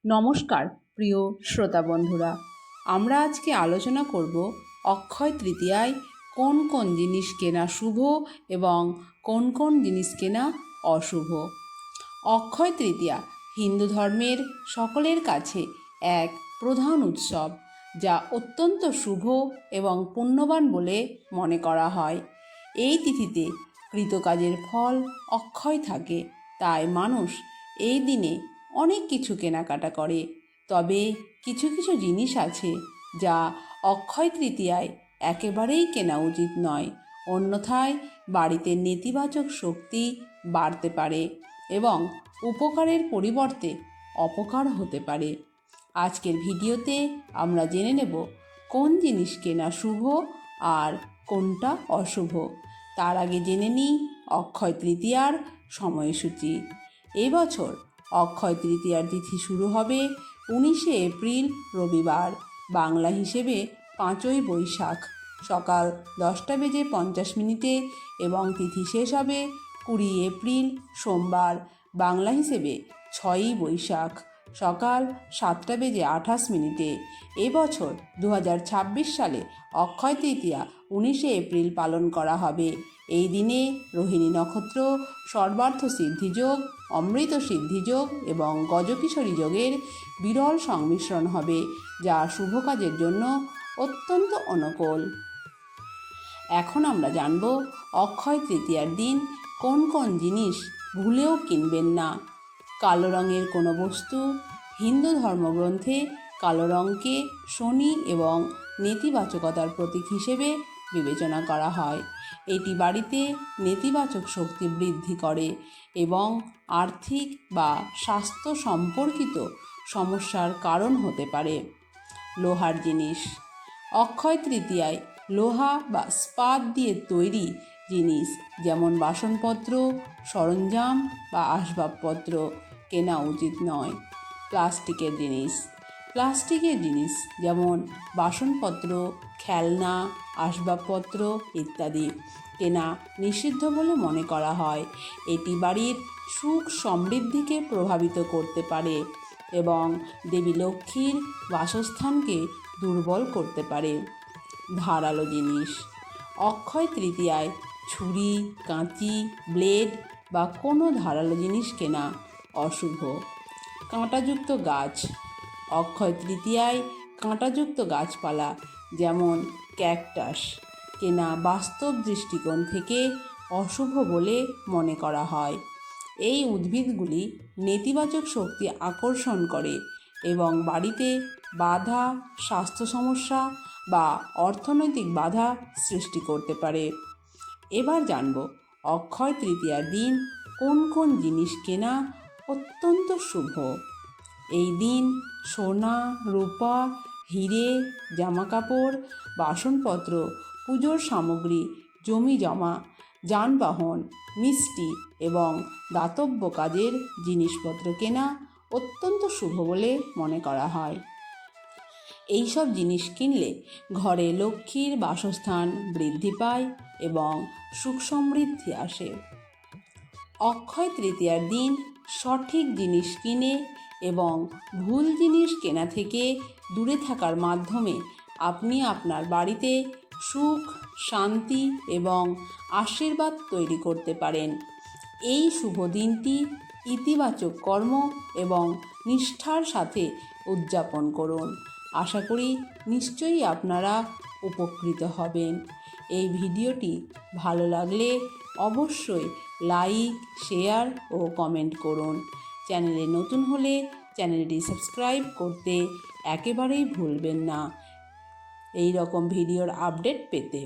নমস্কার প্রিয় শ্রোতা বন্ধুরা, আমরা আজকে আলোচনা করব অক্ষয় তৃতীয়ায় কোন কোন জিনিস কেনা শুভ এবং কোন কোন জিনিস কেনা অশুভ। অক্ষয় তৃতীয়া হিন্দু ধর্মের সকলের কাছে এক প্রধান উৎসব, যা অত্যন্ত শুভ এবং পুণ্যবান বলে মনে করা হয়। এই তিথিতে কৃতকাজের ফল অক্ষয় থাকে, তাই মানুষ এই দিনে অনেক কিছু কেনাকাটা করে। তবে কিছু কিছু জিনিস আছে যা অক্ষয় তৃতীয়ায় একেবারেই কেনা উচিত নয়, অন্যথায় বাড়িতে নেতিবাচক শক্তি বাড়তে পারে এবং উপকারের পরিবর্তে অপকার হতে পারে। আজকের ভিডিওতে আমরা জেনে নেব কোন জিনিস কেনা শুভ আর কোনটা অশুভ। তার আগে জেনে নিই অক্ষয় তৃতীয়ার সময়সূচি। এবছর অক্ষয় তৃতীয়ার তিথি শুরু হবে 19শে এপ্রিল রবিবার, বাংলা হিসেবে 5ই বৈশাখ সকাল 10:50 এবং তিথি শেষ হবে 20 এপ্রিল সোমবার, বাংলা হিসেবে 6ই বৈশাখ সকাল 7:28। এবছর 2026 সালে অক্ষয় তৃতীয়া 19শে এপ্রিল পালন করা হবে। এই দিনে রোহিণী নক্ষত্র, সর্বার্থ সিদ্ধিযোগ, অমৃত সিদ্ধিযোগ এবং গজকিশোরী যোগের বিরল সংমিশ্রণ হবে, যা শুভ কাজের জন্য অত্যন্ত অনুকূল। এখন আমরা জানব অক্ষয় তৃতীয়ার দিন কোন কোন জিনিস ভুলেও কিনবেন না। কালো রঙের কোনো বস্তু। হিন্দু ধর্মগ্রন্থে কালো রঙকে শনি এবং নেতিবাচকতার প্রতীক হিসেবে বিবেচনা করা হয়। এটি বাড়িতে নেতিবাচক শক্তি বৃদ্ধি করে এবং আর্থিক বা স্বাস্থ্য সম্পর্কিত সমস্যার কারণ হতে পারে। লোহার জিনিস। অক্ষয় তৃতীয়ায় লোহা বা ইস্পাত দিয়ে তৈরি জিনিস যেমন বাসনপত্র, সরঞ্জাম বা আসবাবপত্র কেনা উচিত নয়। প্লাস্টিকের জিনিস। প্লাস্টিকের জিনিস যেমন বাসনপত্র, খেলনা, আসবাবপত্র ইত্যাদি কেনা নিষিদ্ধ বলে মনে করা হয়। এটি বাড়ির সুখ সমৃদ্ধিকে প্রভাবিত করতে পারে এবং দেবী লক্ষ্মীর বাসস্থানকে দুর্বল করতে পারে। ধারালো জিনিস। অক্ষয় তৃতীয়ায় ছুরি, কাঁচি, ব্লেড বা কোনো ধারালো জিনিস কেনা অশুভ। কাঁটাযুক্ত গাছ। অক্ষয় তৃতীয়ায় কাঁটাযুক্ত গাছপালা যেমন ক্যাকটাস কেনা বাস্তব দৃষ্টিকোণ থেকে অশুভ বলে মনে করা হয়। এই উদ্ভিদগুলি নেতিবাচক শক্তি আকর্ষণ করে এবং বাড়িতে বাধা, স্বাস্থ্য সমস্যা বা অর্থনৈতিক বাধা সৃষ্টি করতে পারে। এবার জানব অক্ষয় তৃতীয়ার দিন কোন কোন জিনিস কেনা অত্যন্ত শুভ। এই দিন সোনা, রূপা, হিরে, জামাকাপড়, বাসনপত্র, পুজোর সামগ্রী, জমি জমা, যানবাহন, মিষ্টি এবং দাতব্য কাজের জিনিসপত্র কেনা অত্যন্ত শুভ বলে মনে করা হয়। এইসব জিনিস কিনলে ঘরে লক্ষ্মীর বাসস্থান বৃদ্ধি পায় এবং সুখ সমৃদ্ধি আসে। অক্ষয় তৃতীয়ার দিন সঠিক জিনিস কিনে এবং ভুল জিনিস কেনা থেকে দূরে থাকার মাধ্যমে আপনি আপনার বাড়িতে সুখ, শান্তি এবং আশীর্বাদ তৈরি করতে পারেন। এই শুভ দিনটি ইতিবাচক কর্ম এবং নিষ্ঠার সাথে উদযাপন করুন। আশা করি নিশ্চয়ই আপনারা উপকৃত হবেন। এই ভিডিওটি ভালো লাগলে অবশ্যই লাইক, শেয়ার ও কমেন্ট করুন। চ্যানেলে নতুন হলে চ্যানেলটি সাবস্ক্রাইব করতে একেবারেই ভুলবেন না এই রকম ভিডিওর আপডেট পেতে।